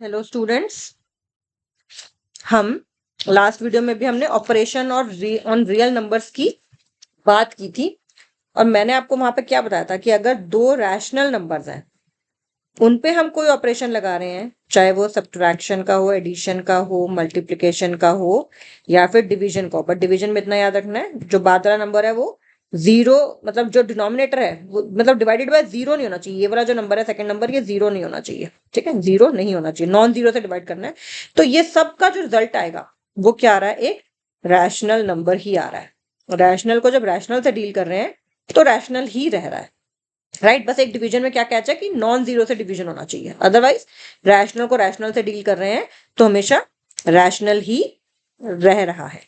Hello students, हम last video में भी हमने ऑपरेशन और ऑन रियल नंबर्स की बात की थी और मैंने आपको वहां पे क्या बताया था कि अगर दो रैशनल नंबर्स हैं उन पे हम कोई ऑपरेशन लगा रहे हैं, चाहे वो सब्ट्रैक्शन का हो, एडिशन का हो, मल्टीप्लिकेशन का हो या फिर डिवीजन का हो। बट डिवीजन में इतना याद रखना है, जो बाद वाला नंबर है वो जीरो, मतलब जो डिनोमिनेटर है वो मतलब डिवाइडेड बाय जीरो नहीं होना चाहिए। ये वाला जो नंबर है सेकंड नंबर, ये जीरो नहीं होना चाहिए। ठीक है, जीरो नहीं होना चाहिए, नॉन जीरो से डिवाइड करना है। तो ये सब का जो रिजल्ट आएगा वो क्या आ रहा है, एक रैशनल नंबर ही आ रहा है। रैशनल को जब रैशनल से डील कर रहे हैं तो रैशनल ही रह रहा है, राइट। बस एक डिवीजन में क्या कैच है कि नॉन जीरो से डिवीजन होना चाहिए, अदरवाइज रैशनल को रैशनल से डील कर रहे हैं तो हमेशा रैशनल ही रह रहा है।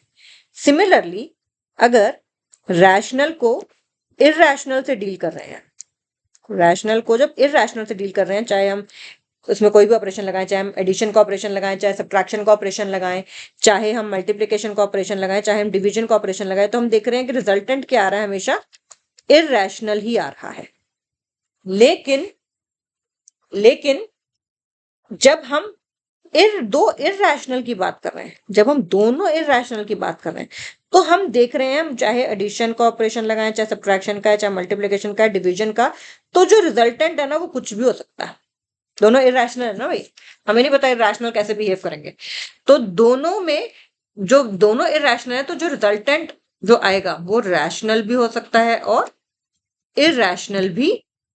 सिमिलरली अगर रैशनल को इररैशनल से डील कर रहे हैं, रैशनल को जब इररैशनल से डील कर रहे हैं, चाहे हम उसमें कोई भी ऑपरेशन लगाएं, चाहे हम एडिशन का ऑपरेशन लगाएं, चाहे सब्ट्रैक्शन का ऑपरेशन लगाएं, चाहे हम मल्टीप्लिकेशन का ऑपरेशन लगाएं, चाहे हम डिवीजन का ऑपरेशन लगाएं, तो हम देख रहे हैं कि रिजल्टेंट क्या आ रहा है, हमेशा इररैशनल ही आ रहा है। लेकिन जब हम दो इररैशनल की बात कर रहे हैं, जब हम दोनों इररैशनल की बात कर रहे हैं, तो हम देख रहे हैं, हम चाहे एडिशन का ऑपरेशन लगाएं, चाहे सब्ट्रैक्शन का है, चाहे मल्टीप्लिकेशन का है, डिवीजन का, तो जो रिजल्टेंट है ना वो कुछ भी हो सकता है। दोनों इररैशनल है ना भाई, हमें नहीं पता इररैशनल कैसे बिहेव करेंगे। तो दोनों में जो दोनों इररैशनल है तो जो रिजल्टेंट जो आएगा वो रैशनल भी हो सकता है और इररैशनल भी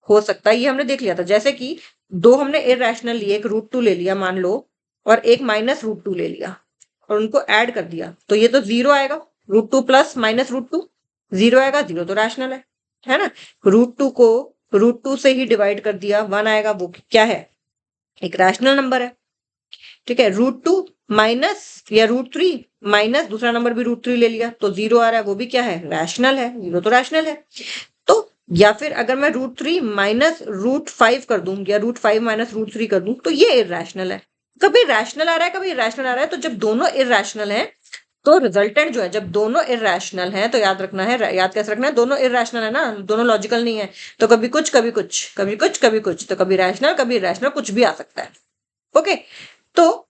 हो सकता है। ये हमने देख लिया था, जैसे कि दो हमने इररैशनल लिए, एक √2 ले लिया मान लो और एक -√2 ले लिया और उनको ऐड कर दिया, तो ये तो जीरो आएगा। √2 प्लस -√2 जीरो आएगा, जीरो तो रैशनल है ना। √2 को √2 से ही डिवाइड कर दिया, 1 आएगा, वो क्या है, एक रैशनल नंबर है। ठीक है, √2 माइनस या √3 माइनस दूसरा नंबर भी √3 ले लिया तो जीरो आ रहा है, वो भी क्या है, रैशनल है, जीरो तो रैशनल है। तो या फिर अगर मैं √3 माइनस √5 कर दूं या √5 माइनस √3 कर दूं तो ये इररैशनल है। कभी रैशनल आ रहा है, कभी इररैशनल आ रहा है। तो जब दोनों इररैशनल है तो रिजल्टेंट जो है, जब दोनों इररैशनल है तो याद रखना है, याद कैसे रखना है, दोनों इररैशनल है ना, दोनों लॉजिकल नहीं है। तो कभी कुछ कभी कुछ, कभी कुछ कभी कुछ, तो कभी रैशनल कभी इररैशनल, कुछ भी आ सकता है। ओके, तो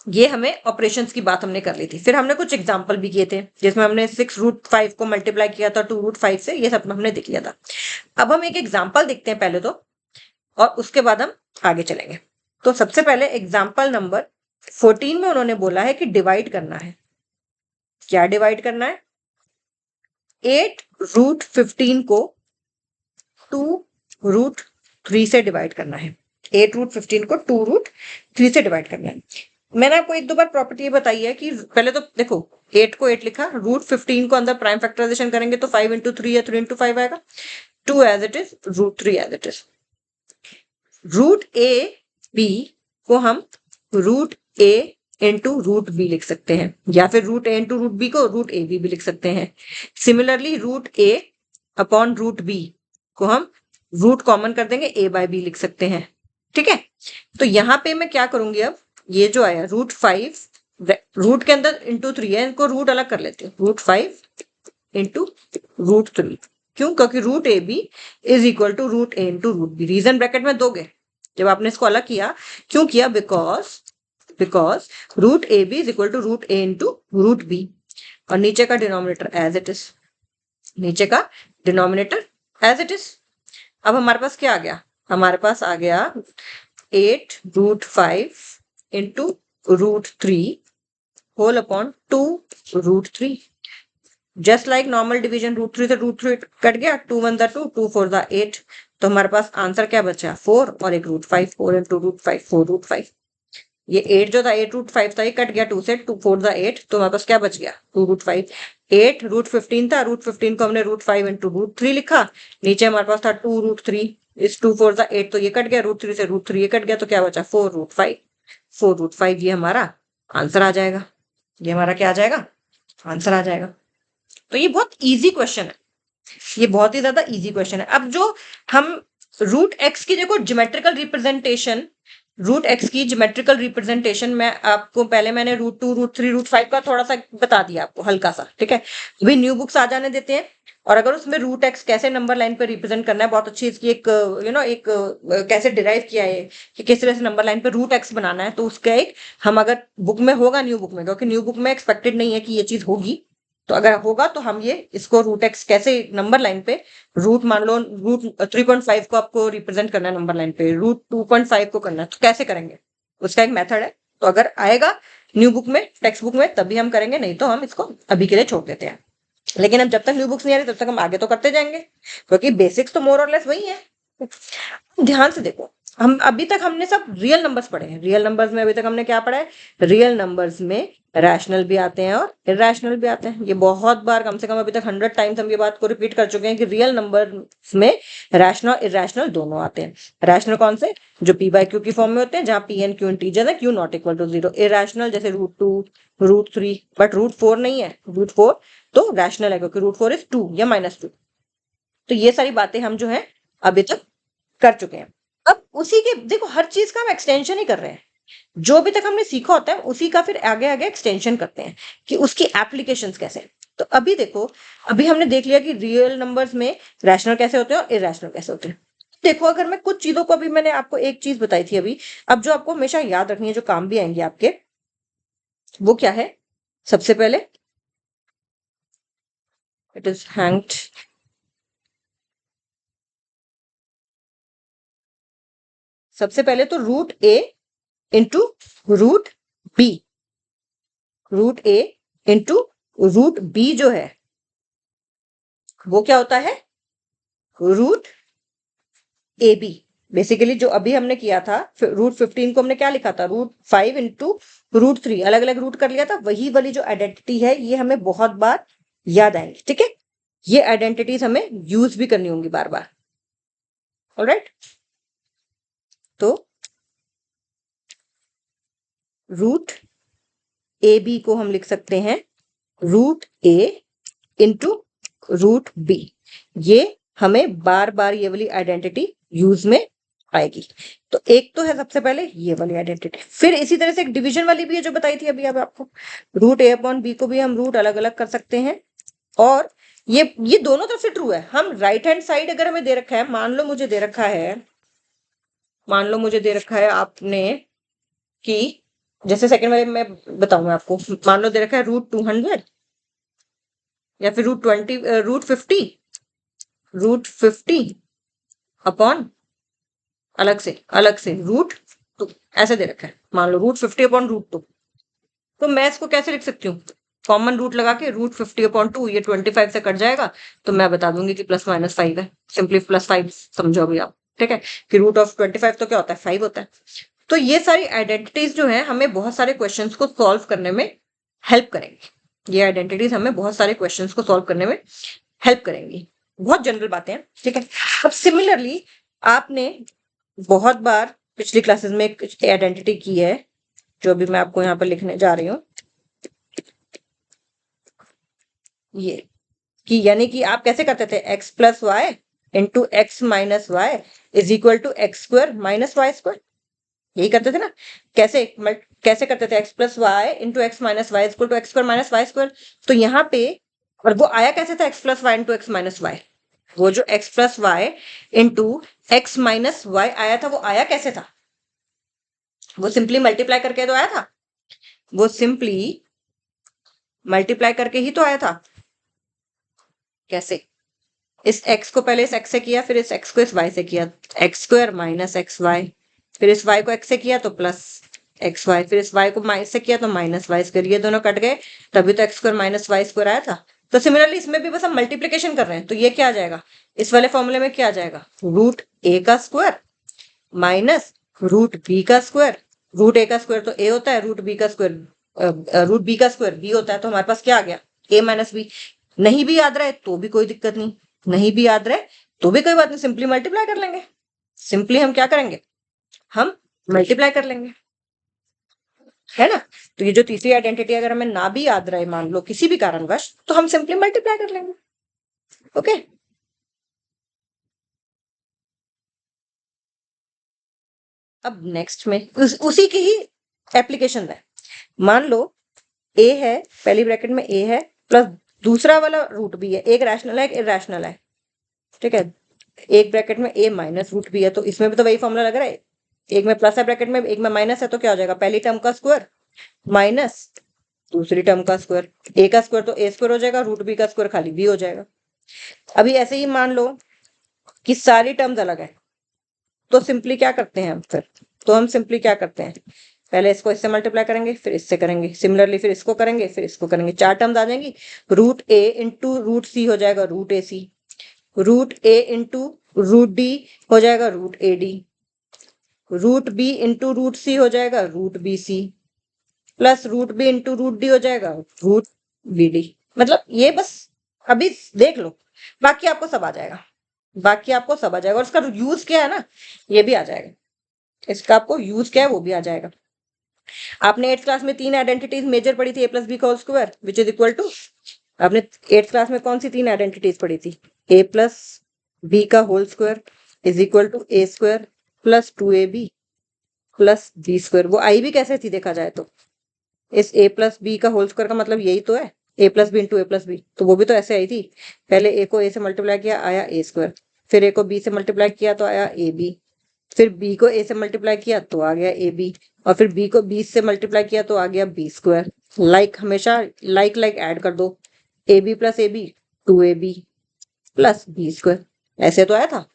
ये हमें ऑपरेशंस की बात हमने कर ली थी। फिर हमने कुछ एग्जांपल भी किए थे जिसमें हमने 6√5 को मल्टीप्लाई किया था 2√5 से, ये सब हमने देख लिया था। अब हम एक एग्जांपल देखते हैं पहले तो, और उसके बाद हम आगे चलेंगे। तो सबसे पहले एग्जांपल नंबर 14 में उन्होंने बोला है कि डिवाइड करना है। क्या डिवाइड करना है, 8√15 को 2√3 से डिवाइड करना है। 8√15 को 2√3 से डिवाइड करना है। मैंने आपको एक दो बार प्रॉपर्टी बताई है कि पहले तो देखो, 8 को 8 लिखा, √15 को अंदर प्राइम फैक्टराइजेशन करेंगे तो 5 × 3 या 3 × 5 आएगा, 2 as it is, √3 as it is. √a(b) को हम √a × √b लिख सकते हैं, या फिर √a × √b को √ab भी लिख सकते हैं। सिमिलरली √a अपॉन √b को हम रूट कॉमन कर देंगे, a/b लिख सकते हैं। ठीक है, तो यहां पे मैं क्या करूंगी, अब ये जो आया √5, रूट के अंदर ×3 है, इनको रूट अलग कर लेते हैं, √5 × √3। क्यों, क्योंकि √ab is equal to √a × √b। Reason bracket में दोगे जब आपने इसको अलग किया, क्यों किया, because √ab is equal to √a × √b, और नीचे का डिनोमिनेटर एज इट इज, नीचे का डिनोमिनेटर एज इट इज। अब हमारे पास क्या आ गया, हमारे पास आ गया 8√5 × √3 whole upon 2√3। Just like normal division, √3 से √3 कट गया, 2 × 1 = 2, 2 × 4 = 8। तो हमारे पास आंसर क्या बचा, 4 और एक √5, 4 × √5 4√5। ये 8 जो था 8√5 था, ये कट गया 2 से, 2 4 = 8, तो हमारे पास क्या बच गया, 2√5। 8√15 था, √15 को हमने √5 × √3 लिखा, नीचे हमारे पास था 2√3, इस 2 4 = 8, तो ये कट गया, √3 से √3 ये कट गया, तो क्या बचा, 4√5। 4√5 ये हमारा आंसर आ जाएगा, ये हमारा क्या आ जाएगा, आंसर आ जाएगा। तो ये बहुत इजी क्वेश्चन है, ये बहुत ही ज्यादा इजी क्वेश्चन है। अब जो हम √x की देखो ज्योमेट्रिकल रिप्रेजेंटेशन रूट एक्स की ज्योमेट्रिकल रिप्रेजेंटेशन में आपको पहले मैंने √2 √3 √5 का थोड़ा सा बता दिया आपको हल्का सा, ठीक है। अभी न्यू बुक्स आ जाने देते हैं, और अगर उसमें रूट एक्स कैसे नंबर लाइन पे रिप्रेजेंट करना है, बहुत अच्छी इसकी एक एक कैसे डिराइव किया है कि किस तरह से नंबर लाइन पे रूट एक्स बनाना है, तो उसका एक हम अगर बुक में होगा, न्यू बुक में, क्योंकि न्यू बुक में एक्सपेक्टेड नहीं है कि ये चीज होगी, तो अगर होगा तो हम ये इसको रूट एक्स कैसे नंबर लाइन पे रूट मान लो रूट 3.5 को आपको रिप्रेजेंट करना है नंबर लाइन पे, रूट 2.5 को करना है, तो कैसे करेंगे, उसका एक मेथड है। तो अगर आएगा न्यू बुक में, टेक्स्ट बुक में, तभी हम करेंगे, नहीं तो हम इसको अभी के लिए छोड़ देते हैं। लेकिन अब जब तक न्यू बुक्स नहीं आ रही तब तक हम आगे तो करते जाएंगे, क्योंकि बेसिक्स तो मोर और लेस वही है। ध्यान से देखो, हम अभी तक हमने सब रियल नंबर्स पढ़े हैं। रियल नंबर्स में अभी तक हमने क्या पढ़ा है? रियल नंबर्स में रैशनल भी आते हैं और इरेशनल भी आते हैं। ये बहुत बार, कम से कम अभी तक 100 टाइम्स हम ये बात को रिपीट कर चुके हैं कि रियल नंबर्स में रैशनल इरेशनल दोनों आते हैं। रैशनल कौन से? जो p बाय क्यू की फॉर्म में होते हैं, जहां p एंड q इंटीजर है, q not equal to 0। Irrational जैसे √2 √3, बट √4 नहीं है। √4 तो रैशनल है क्योंकि √4 इज 2 या -2। तो ये सारी बातें हम जो है अभी तक कर चुके हैं। अब उसी के देखो, हर चीज का हम एक्सटेंशन ही कर रहे हैं। जो अभी तक हमने सीखा होता है उसी का फिर आगे आगे एक्सटेंशन करते हैं कि उसकी एप्लीकेशंस कैसे हैं। तो अभी देखो, अभी हमने देख लिया कि रियल नंबर्स में रैशनल कैसे होते हैं और इरेशनल कैसे होते हैं। देखो, अगर मैं कुछ चीजों को, अभी मैंने आपको एक चीज बताई थी अभी, अब जो आपको हमेशा याद रखनी है, जो काम भी आएंगे आपके, वो क्या है? सबसे पहले इट इज हैंग्ड, सबसे पहले तो √a into √b, √a into √b जो है वो क्या होता है? √ab। बेसिकली जो अभी हमने किया था, √15 को हमने क्या लिखा था? √5 इंटू √3, अलग अलग रूट कर लिया था। वही वाली जो आइडेंटिटी है, ये हमें बहुत बार याद आएंगी, ठीक है। ये आइडेंटिटीज हमें यूज भी करनी होंगी बार बार। ऑलराइट, तो √ab को हम लिख सकते हैं √a इंटू √b। ये हमें बार बार ये वाली आइडेंटिटी यूज में आएगी। तो एक तो है सबसे पहले ये वाली आइडेंटिटी, फिर इसी तरह से एक डिवीजन वाली भी है जो बताई थी अभी अब आपको। √a/b को भी हम रूट अलग अलग कर सकते हैं, और ये दोनों तरफ से ट्रू है। हम राइट हैंड साइड अगर हमें दे रखा है, मान लो मुझे दे रखा है, मान लो मुझे दे रखा है आपने कि, जैसे सेकंड वाले में बताऊं मैं आपको, मान लो दे रखा है √200 या फिर √20 √50 अपॉन अलग से √2 ऐसे दे रखा है। मान लो √50 अपॉन √2, तो मैं इसको कैसे लिख सकती हूँ? कॉमन रूट लगा के √50 अपॉन 2, ये 25 से कट जाएगा, तो मैं बता दूंगी कि +-5 है। सिंपली +5 समझो अभी आप, ठीक है, कि √25 तो क्या होता है? 5 होता है। तो ये सारी आइडेंटिटीज जो है हमें बहुत सारे क्वेश्चंस को सॉल्व करने में हेल्प करेंगी। ये आइडेंटिटीज हमें बहुत सारे क्वेश्चंस को सॉल्व करने में हेल्प करेंगी। बहुत जनरल बातें हैं, ठीक है। अब सिमिलरली आपने बहुत बार पिछली क्लासेस में एक आइडेंटिटी की है, जो अभी मैं आपको यहाँ पर लिखने जा रही हूँ, ये कि यानी कि आप कैसे करते थे? x plus y into x minus y is equal to x² minus y²। यही करते थे ना? कैसे कैसे करते थे? x plus y into x minus y equal to x² minus y²। तो यहाँ पे, और वो आया कैसे था? x plus y into x minus y, वो जो x plus y into x minus y आया था, वो आया कैसे था? वो सिंपली मल्टीप्लाई करके तो आया था। वो सिंपली मल्टीप्लाई करके ही तो आया था। कैसे? इस x को पहले इस x से किया, फिर इस x को इस y से किया, x² माइनस एक्स वाई, फिर इस y को x से किया तो प्लस एक्स वाई, फिर इस y को माइनस से किया तो माइनस y²। ये दोनों कट गए, तभी तो x² माइनस y² आया था। तो सिमिलरली इसमें भी बस हम मल्टीप्लीकेशन कर रहे हैं, तो ये क्या आ जाएगा? इस वाले फॉर्मूले में क्या आ जाएगा? √a का स्क्वायर माइनस √b का स्क्वायर। √a का स्क्वायर तो a होता है, √b का स्क्वायर √b का स्क्वायर b होता है। तो हमारे पास क्या आ गया? a minus b। नहीं भी याद रहे तो भी कोई दिक्कत नहीं, नहीं भी याद रहे तो भी कोई बात नहीं, सिंपली मल्टीप्लाई कर लेंगे। सिंपली हम क्या करेंगे? हम मल्टीप्लाई कर लेंगे, है ना? तो ये जो तीसरी आइडेंटिटी अगर हमें ना भी याद रहे, मान लो किसी भी कारणवश, तो हम सिंपली मल्टीप्लाई कर लेंगे। ओके, अब नेक्स्ट में उसी की ही एप्लीकेशन है। मान लो ए है, पहली ब्रैकेट में ए है प्लस दूसरा वाला रूट भी है, एक रैशनल है एक इरेशनल है, ठीक है। एक ब्रैकेट में ए माइनस रूट भी है, तो इसमें भी तो वही फॉर्मूला लग रहा है, एक में प्लस है ब्रैकेट में, एक में माइनस है, तो क्या हो जाएगा, पहली टर्म का स्क्वायर माइनस दूसरी टर्म का स्क्वायर, ए का स्क्वायर तो ए स्क्वायर हो जाएगा, रूट बी का स्क्वायर खाली बी हो जाएगा। अभी ऐसे ही मान लो कि सारी टर्म्स अलग है, तो सिंपली क्या करते हैं हम फिर, तो हम सिंपली क्या करते हैं, पहले इसको इससे मल्टीप्लाई करेंगे, फिर इससे करेंगे, सिमिलरली फिर इसको करेंगे, फिर इसको करेंगे, चार टर्म्स आ जाएंगी। Root a into root c हो जाएगा root a c, root a into root d हो जाएगा root a d, root b into root c हो जाएगा root b c, plus root b into root d हो जाएगा रूट बी डी। मतलब ये बस अभी देख लो, बाकी आपको सब आ जाएगा, बाकी आपको सब आ जाएगा, और इसका यूज क्या है ना, ये भी आ जाएगा, इसका आपको यूज क्या है वो भी आ जाएगा। आपने 8th क्लास में 3 आइडेंटिटीज मेजर पढ़ी थी, ए प्लस बी का whole square which is equal to, आपने 8th क्लास में कौन सी 3 आइडेंटिटीज पढ़ी थी, ए प्लस बी का whole square is equal to a square plus 2ab plus b square. वो आई भी कैसे थी देखा जाए तो, इस ए प्लस बी का होल स्क्वायर का मतलब यही तो है, a plus b into a plus b, तो वो भी तो ऐसे आई थी, पहले ए को ए से मल्टीप्लाई किया आया ए स्क्वायर, फिर ए को बी से मल्टीप्लाई किया तो आया ए बी, फिर बी को ए से मल्टीप्लाई किया तो आ गया ए बी, और फिर बी को बी से मल्टीप्लाई किया तो आ गया बी स्क्वायर। लाइक हमेशा लाइक लाइक ऐड कर दो, a b plus a b 2ab plus b square, ऐसे तो आया था।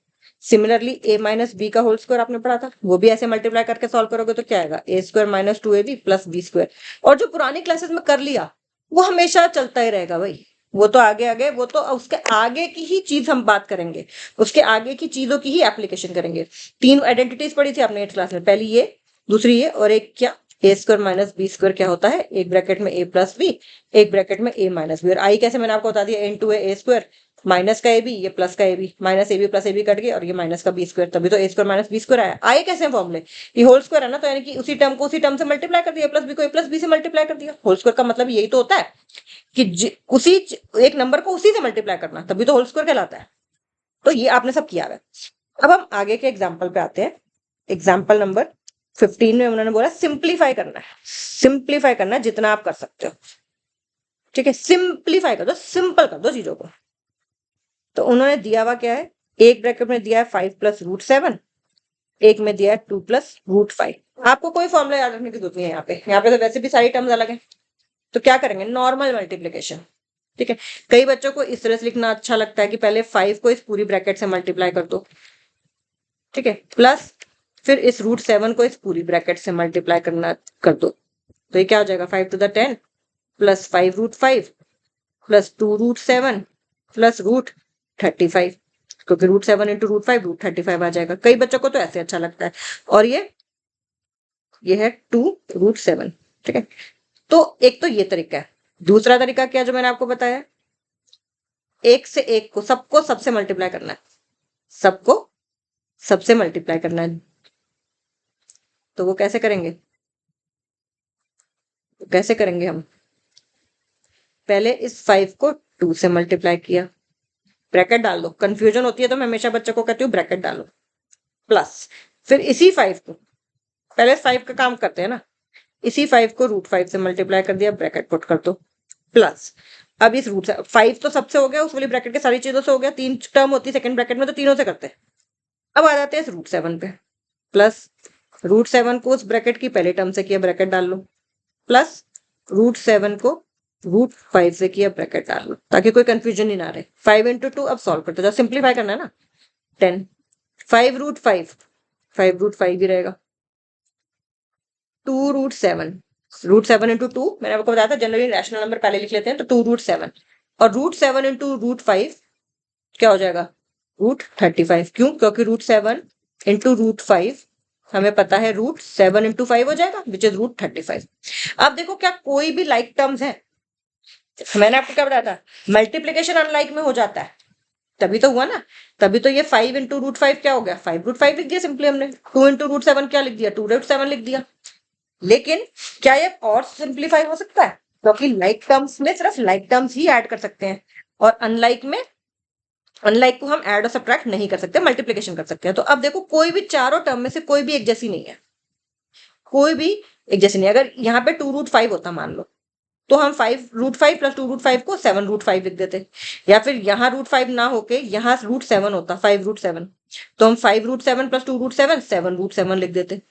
सिमिलरली ए माइनस बी का होल स्क्वायर आपने पढ़ा था, वो भी ऐसे मल्टीप्लाई करके सॉल्व करोगे तो क्या आएगा, a square minus 2ab plus b square. और जो पुरानी क्लासेस में कर लिया वो हमेशा चलता ही रहेगा भाई, वो तो आगे आगे, वो तो उसके आगे की ही चीज हम बात करेंगे, उसके आगे की चीजों की ही एप्लीकेशन करेंगे। 3 आइडेंटिटीज पढ़ी थी आपने 8th क्लास में, पहली ये, दूसरी ये, और एक क्या, ए स्क्वायर माइनस बी स्क्वायर क्या होता है, एक ब्रैकेट में ए प्लस बी, एक ब्रैकेट में ए माइनस बी, और आई कैसे मैंने आपको बता दिया, इंटू ए स्क्वायर माइनस का ए बी, ये प्लस का a b, minus a b plus a b cut गया, और ये माइनस का बी स्क्वायर, तभी तो a square minus b square आया। आए कैसे फॉर्मूले, ये होल स्क्वायर है ना, तो यानी कि उसी टर्म को उसी टर्म से मल्टीप्लाई कर दिया, प्लस बी को ए प्लस बी से मल्टीप्लाई कर दिया। होल स्क्वायर का मतलब यही तो होता है कि उसी एक नंबर को उसी से मल्टीप्लाई करना, तभी तो होल स्क्वायर कहलाता है। तो ये आपने सब किया है। अब हम आगे के एग्जाम्पल पे आते हैं। एग्जाम्पल नंबर 15 में उन्होंने बोला सिंप्लीफाई करना है, सिंप्लीफाई करना है जितना आप कर सकते हो, ठीक है, सिंप्लीफाई कर दो, सिंपल कर दो चीजों को। तो उन्होंने दिया हुआ क्या है, एक ब्रैकेट में दिया है 5 प्लस रूट 7, एक में दिया है 2 प्लस रूट 5। आपको कोई फॉर्मूला याद रखने की जरूरत नहीं है, यहाँ पे तो वैसे भी सारी टर्म्स अलग है, तो क्या करेंगे, नॉर्मल मल्टीप्लीकेशन, ठीक है। कई बच्चों को इस तरह से लिखना अच्छा लगता है कि पहले 5 को इस पूरी ब्रैकेट से मल्टीप्लाई कर दो, ठीक है, प्लस फिर इस रूट 7 को इस पूरी ब्रैकेट से मल्टीप्लाई करना कर दो, तो ये क्या हो जाएगा, 5 to the 10 plus 5 root 5 plus 2 root 7 plus root 35, क्योंकि रूट 7 इंटू रूट 5 रूट 35 आ जाएगा। कई बच्चों को तो ऐसे अच्छा लगता है, और ये है 2 रूट 7, ठीक है। तो एक तो ये तरीका है, दूसरा तरीका क्या जो मैंने आपको बताया, एक से एक को सबको सबसे मल्टीप्लाई करना है, सबको सबसे मल्टीप्लाई करना है, तो वो कैसे करेंगे, कैसे करेंगे हम, पहले इस 5 को 2 से मल्टीप्लाई किया, ब्रैकेट डाल दो, कंफ्यूजन होती है तो मैं हमेशा बच्चों को कहती हूँ ब्रैकेट डालो, प्लस फिर इसी 5 को, पहले 5 का काम करते हैं ना, इसी 5 को रूट 5 से मल्टीप्लाई कर दिया, ब्रैकेट पुट कर दो, प्लस अब इस रूट 5 तो सबसे हो गया, उस वाली ब्रैकेट के सारी चीजों से हो गया, 3 टर्म होती है सेकंड ब्रैकेट में तो तीनों से करते हैं। अब आ जाते हैं इस रूट 7 पे, प्लस रूट 7 को उस ब्रैकेट की पहले टर्म से किया, ब्रैकेट डाल लो, प्लस रूट 7 को रूट 5 से किया, ब्रैकेट डाल लो, ताकि कोई कंफ्यूजन ही ना रहे। 5 इंटू 2 अब सॉल्व करते जाओ, सिंप्लीफाई करना है ना, 10 5 रूट 5 5 रूट 5 ही रहेगा, 2 रूट 7 रूट 7 इंटू 2 मैंने आपको बताया था जनरली रैशनल नंबर पहले लिख लेते हैं, तो 2 रूट 7 और रूट 7 इंटू रूट 5 क्या हो जाएगा, रूट 35। क्यों, क्योंकि रूट 7 इंटू रूट 5 हमें पता है रूट 7 इंटू 5 हो जाएगा विच इज रूट 35। अब देखो क्या कोई भी लाइक टर्म्स है, मैंने आपको क्या बताया था, मल्टीप्लीकेशन अनलाइक में हो जाता है, तभी तो हुआ ना, तभी तो ये 5 इंटू रूट 5 क्या हो गया, 5 रूट 5 लिख दिया सिंपली हमने, 2 इंटू रूट 7 क्या लिख दिया, 2 रूट 7 लिख दिया। लेकिन क्या ये और सिंप्लीफाई हो सकता है, क्योंकि लाइक टर्म्स में सिर्फ लाइक टर्म्स ही ऐड कर सकते हैं, और अनलाइक में अनलाइक को हम ऐड और सब्ट्रैक्ट नहीं कर सकते, मल्टीप्लीकेशन कर सकते हैं। तो अब देखो कोई भी चारों टर्म में से कोई भी एक जैसी नहीं है, कोई भी एक जैसी नहीं। अगर यहाँ पे 2√5 होता मान लो, तो हम 5√5 प्लस 2√5 को 7√5 लिख देते, या फिर यहाँ √5 ना होके यहाँ √7 होता, 5√7, तो हम 5√7 प्लस 2√7 7√7 लिख देते।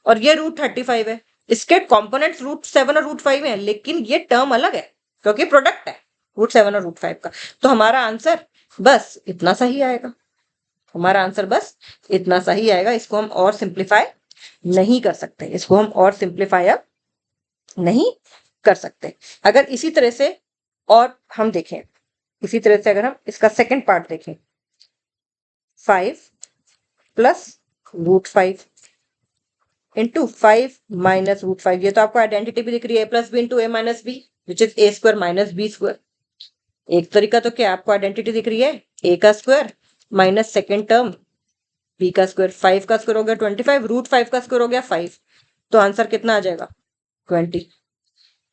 और ये √35 है, इसके कॉम्पोनेंट्स √7 और √5 है, लेकिन ये टर्म अलग है क्योंकि प्रोडक्ट है √7 और √5 का। तो हमारा आंसर बस इतना सही आएगा, हमारा आंसर बस इतना सही आएगा। इसको हम और सिंप्लीफाई नहीं कर सकते, इसको हम और सिंप्लीफाई अब नहीं कर सकते। अगर इसी तरह से और हम देखें, इसी तरह से अगर हम इसका सेकंड पार्ट देखें, 5 प्लस √5 इंटू 5 माइनस √5, ये तो आपको आइडेंटिटी भी दिख रही है, plus b into a minus b which is a square minus b square. एक तरीका तो क्या आपको आइडेंटिटी दिख रही है, ए का square minus second term b का स्क्वायर, 5 का स्क्वायर हो गया 25, √5 का स्क्वायर हो गया 5, तो आंसर कितना आ जाएगा 20।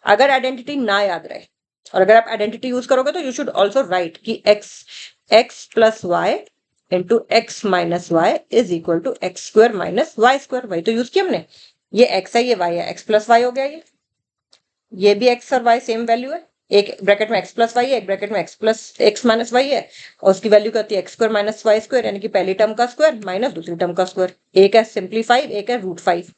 अगर आइडेंटिटी ना याद रहे और अगर आप आइडेंटिटी यूज करोगे तो यू शुड ऑल्सो राइट कि x plus y into x minus y is equal to x square minus y square. वही तो यूज किया हमने, ये x है ये y है, x प्लस वाई हो गया, ये भी x और y सेम वैल्यू है, एक ब्रैकेट में x प्लस वाई है, एक ब्रैकेट में x plus x minus y है, और उसकी वैल्यू क्या होती है x square minus y square, यानी कि पहली टर्म का स्क्वायर माइनस दूसरी टर्म का स्क्वायर। एक है सिंपली 5, एक है √5।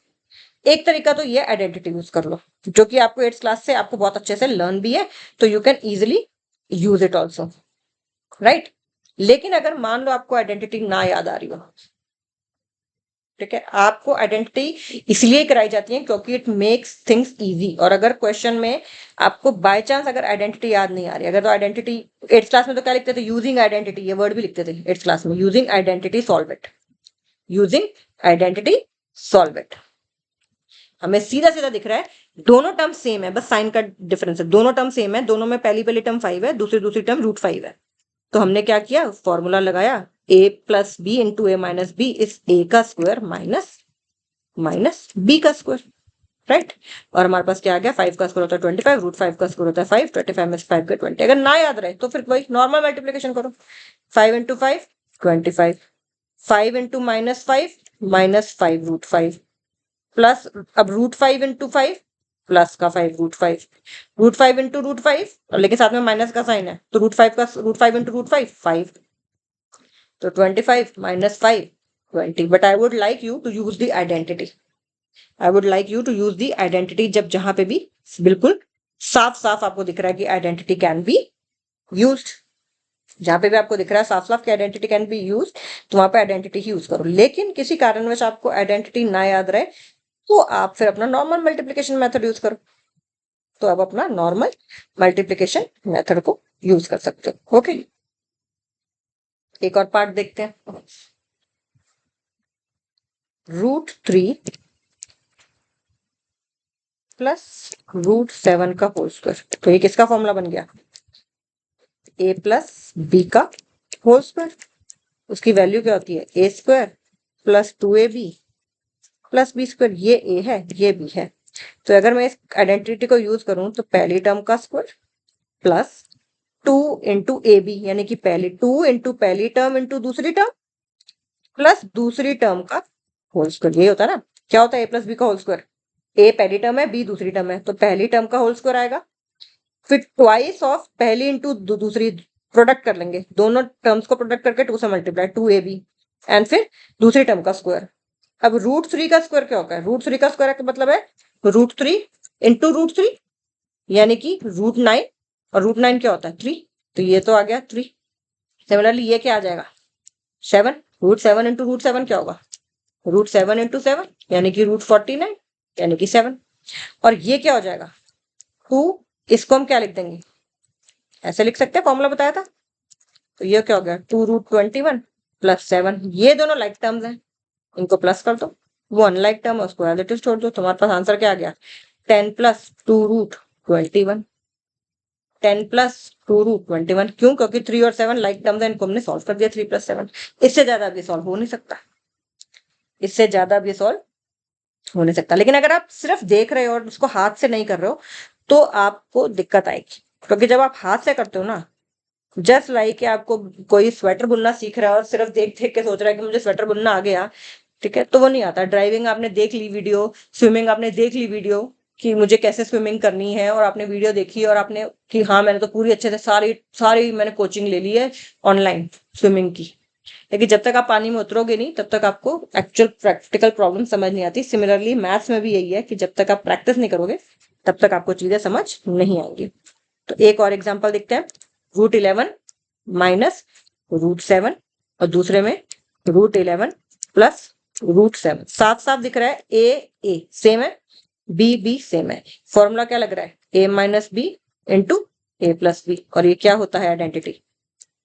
एक तरीका तो ये आइडेंटिटी यूज कर लो, जो कि आपको 8th क्लास से आपको बहुत अच्छे से लर्न भी है, तो you can easily use it also, right. लेकिन अगर मान लो आपको आइडेंटिटी ना याद आ रही हो, ठीक है, आपको आइडेंटिटी इसलिए कराई जाती है क्योंकि इट मेक्स थिंग्स इजी। और अगर क्वेश्चन में आपको बाय चांस अगर आइडेंटिटी याद नहीं आ रही, अगर तो आइडेंटिटी 8th क्लास में तो क्या लिखते थे, यूजिंग आइडेंटिटी, ये वर्ड भी लिखते थे 8th क्लास में, using identity solve it, using identity solve it. हमें सीधा सीधा दिख रहा है दोनों टर्म सेम है, बस साइन का डिफरेंस है, दोनों टर्म सेम है, दोनों में पहली टर्म 5 है, दूसरी टर्म √5 है। तो हमने क्या किया, फॉर्मूला लगाया, a plus b into a minus b इस a का स्क्वायर माइनस माइनस बी का स्क्वायर, राइट। और हमारे पास क्या आ गया, 5 का स्क्वायर होता है 25, √5 का स्क्वायर होता है 5, 25 में 5 का 20। अगर ना याद रहे तो फिर वही नॉर्मल मल्टीप्लीकेशन करो, 5 इंटू 5 25, 5 इंटू -5 -5 √5 प्लस, अब √5 इंटू 5 प्लस का 5 √5, √5 इंटू √5 और लेकिन साथ में माइनस का साइन है, तो √5 इंटू √5 5, तो 25 माइनस 5 20। But I would like you to use the identity, I would like you to use the identity, जब जहां पे भी बिल्कुल साफ साफ आपको दिख रहा है कि आइडेंटिटी कैन बी यूज्ड, जहां पे भी आपको दिख रहा है साफ साफ कि आइडेंटिटी कैन बी यूज, तो वहां पे आइडेंटिटी ही यूज करो। लेकिन किसी कारणवश आपको आइडेंटिटी ना याद रहे तो आप फिर अपना नॉर्मल मल्टीप्लिकेशन मेथड यूज करो, तो आप अपना नॉर्मल मल्टीप्लिकेशन मेथड को यूज कर सकते हो। ओके, एक और पार्ट देखते हैं, √3 प्लस √7 का होल स्क्वायर। तो ये किसका फॉर्मूला बन गया, a प्लस बी का होल स्क्वायर, उसकी वैल्यू क्या होती है a square plus 2ab plus b square, ये a है ये b है। तो अगर मैं इस आइडेंटिटी को यूज करूं तो पहली टर्म का square plus 2 into a b, यानी कि पहली 2 इंटू पहली टर्म इंटू दूसरी टर्म प्लस दूसरी टर्म का होल स्क्वायर, ये होता है ना। क्या होता है a प्लस बी का होल स्क्वायर, a पहली टर्म है b दूसरी टर्म है, तो पहली टर्म का होल स्क्वायर आएगा, फिर ट्वाइस ऑफ पहली इंटू दूसरी, प्रोडक्ट कर लेंगे दोनों टर्म्स को, प्रोडक्ट करके 2 से मल्टीप्लाई 2ab, एंड फिर दूसरी टर्म का स्क्वायर। अब √3 का स्क्वायर क्या होता है, √3 का स्क्वायर का मतलब है √3 इंटू √3, यानी कि √9, और √9 क्या होता है 3, तो ये तो आ गया 3। सिमिलरली ये क्या आ जाएगा 7, √7 इंटू √7 क्या होगा, √7 इंटू 7 यानी कि √49 यानी कि 7। और ये क्या हो जाएगा 2, इसको हम क्या लिख देंगे, ऐसे लिख सकते हैं, फॉर्मूला बताया था। तो ये क्या हो गया 2√21 प्लस 7, ये दोनों लाइक टर्म्स हैं, इनको प्लस कर दो, वो अनलाइक टर्म है उसको एज इट इज छोड़ दो, तुम्हारे पास आंसर क्या आ गया 10 प्लस 2√21, 10 प्लस 2√21। क्यों, क्योंकि 3 और 7 लाइक टर्म्स है, इनको हमने सॉल्व कर दिया 3 + 7। इससे ज्यादा अब ये सॉल्व हो नहीं सकता, इससे ज्यादा अब ये सॉल्व हो नहीं सकता। लेकिन अगर आप सिर्फ देख रहे हो और उसको हाथ से नहीं कर रहे हो तो आपको दिक्कत आएगी, क्योंकि जब आप हाथ से करते हो ना जस्ट लाइक कि आपको कोई स्वेटर बुनना सीख रहा है और सिर्फ देख देख के सोच रहा है कि मुझे स्वेटर बुनना आ गया, ठीक है, तो वो नहीं आता। ड्राइविंग आपने देख ली वीडियो, स्विमिंग आपने देख ली वीडियो कि मुझे कैसे स्विमिंग करनी है, और आपने वीडियो देखी और आपने कि हाँ मैंने तो पूरी अच्छे से सारी सारी मैंने कोचिंग ले ली है ऑनलाइन स्विमिंग की, लेकिन जब तक आप पानी में उतरोगे नहीं तब तक आपको एक्चुअल प्रैक्टिकल प्रॉब्लम समझ नहीं आती। सिमिलरली मैथ्स में भी यही है कि जब तक आप प्रैक्टिस नहीं करोगे तब तक आपको चीजें समझ नहीं आएंगी। तो एक और एग्जांपल देखते हैं, √11 माइनस √7, और दूसरे में √11 प्लस √7। साफ साफ दिख रहा है ए सेम है, बी सेम है। फॉर्मूला क्या लग रहा है, a minus b into a plus b, और ये क्या होता है आइडेंटिटी,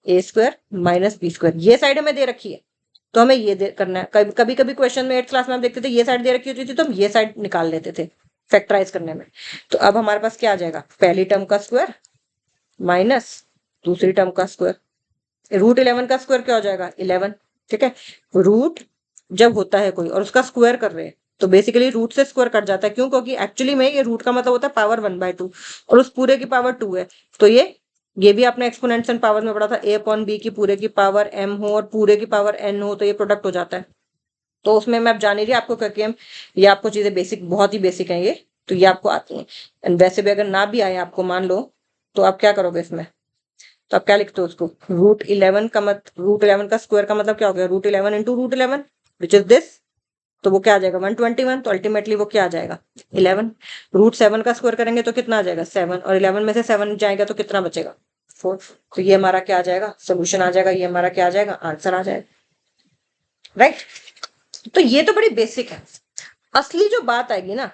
a² माइनस b²। ये साइड हमें दे रखी है तो हमें ये करना है। कभी कभी क्वेश्चन में 8th क्लास में हम देखते थे ये साइड दे रखी होती थी तो हम ये साइड निकाल लेते थे फैक्टराइज करने में। तो अब हमारे पास क्या आ जाएगा, पहली टर्म का स्क्वायर माइनस दूसरी टर्म का स्क्वायर। √11 का स्क्वायर क्या हो जाएगा, 11, ठीक है। रूट जब होता है कोई और उसका स्क्वायर कर रहे हैं तो बेसिकली रूट से स्क्वायर कट जाता है, क्यों, क्योंकि एक्चुअली में ये रूट का मतलब होता है पावर 1/2 और उस पूरे की पावर 2 है। तो ये भी आपने एक्सपोनेंशियल पावर में पढ़ा था, a/b की पूरे की पावर m हो और पूरे की पावर n हो तो ये प्रोडक्ट हो जाता है। तो उसमें मैं अब जान ही रही आपको करके हम, ये आपको चीजें बेसिक, बहुत ही बेसिक है ये, तो ये आपको आती है। एंड वैसे भी अगर ना भी आए आपको मान लो, तो आप क्या करोगे इसमें, तो आप क्या लिखते हो उसको, √11 का √11 का स्क्वायर का मतलब क्या हो गया, √11 इंटू √11 विच इज दिस, तो वो क्या आ जाएगा 121, तो अल्टीमेटली वो क्या आ जाएगा 11। √7 का स्क्वायर करेंगे तो कितना आ जाएगा 7, और 11 में से 7 जाएगा तो कितना बचेगा 4। तो ये हमारा क्या आ जाएगा, सोल्यूशन आ जाएगा, ये हमारा क्या आ जाएगा, आंसर आ जाएगा, राइट। तो ये तो बड़ी बेसिक है। असली जो बात आएगी ना,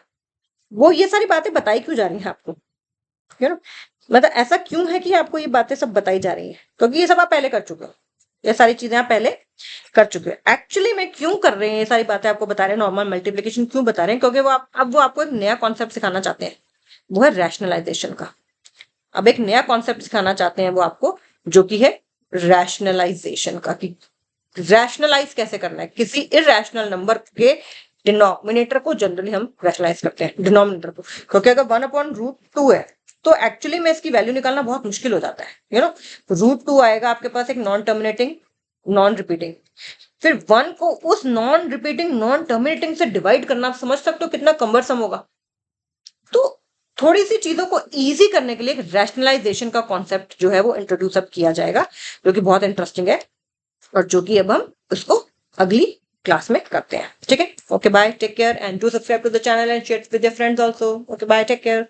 वो ये सारी बातें बताई क्यों जा रही है आपको, यू नो, मतलब ऐसा क्यों है कि आपको ये बातें सब बताई जा रही है, क्योंकि ये सब आप पहले कर चुके हो, ये सारी चीजें आप पहले कर चुके हो। एक्चुअली में क्यों कर रहे हैं ये सारी बातें आपको बता रहे हैं, नॉर्मल मल्टीप्लिकेशन क्यों बता रहे हैं, क्योंकि अब वो आपको एक नया कॉन्सेप्ट सिखाना चाहते हैं, वो है रैशनलाइजेशन का। अब एक नया कॉन्सेप्ट सिखाना चाहते हैं वो आपको, जो कि है रैशनलाइजेशन का, कि रैशनलाइज कैसे करना है किसी इरेशनल नंबर के डिनोमिनेटर को। जनरली हम रैशनलाइज करते हैं डिनोमिनेटर को, क्योंकि अगर 1/√2 है तो एक्चुअली में इसकी वैल्यू निकालना बहुत मुश्किल हो जाता है, √2 आएगा आपके पास एक नॉन टर्मिनेटिंग नॉन रिपीटिंग, फिर 1 को उस नॉन रिपीटिंग नॉन टर्मिनेटिंग से डिवाइड करना, आप समझ सकते हो कितना कम्बरसम होगा। तो थोड़ी सी चीजों को इजी करने के लिए रैशनलाइजेशन का कॉन्सेप्ट जो है वो इंट्रोड्यूस अब किया जाएगा, जो कि बहुत इंटरेस्टिंग है, और जो कि अब हम उसको अगली क्लास में करते हैं, ठीक है। Okay bye, take care and do subscribe to the channel and share with your friends also. Okay bye, take care.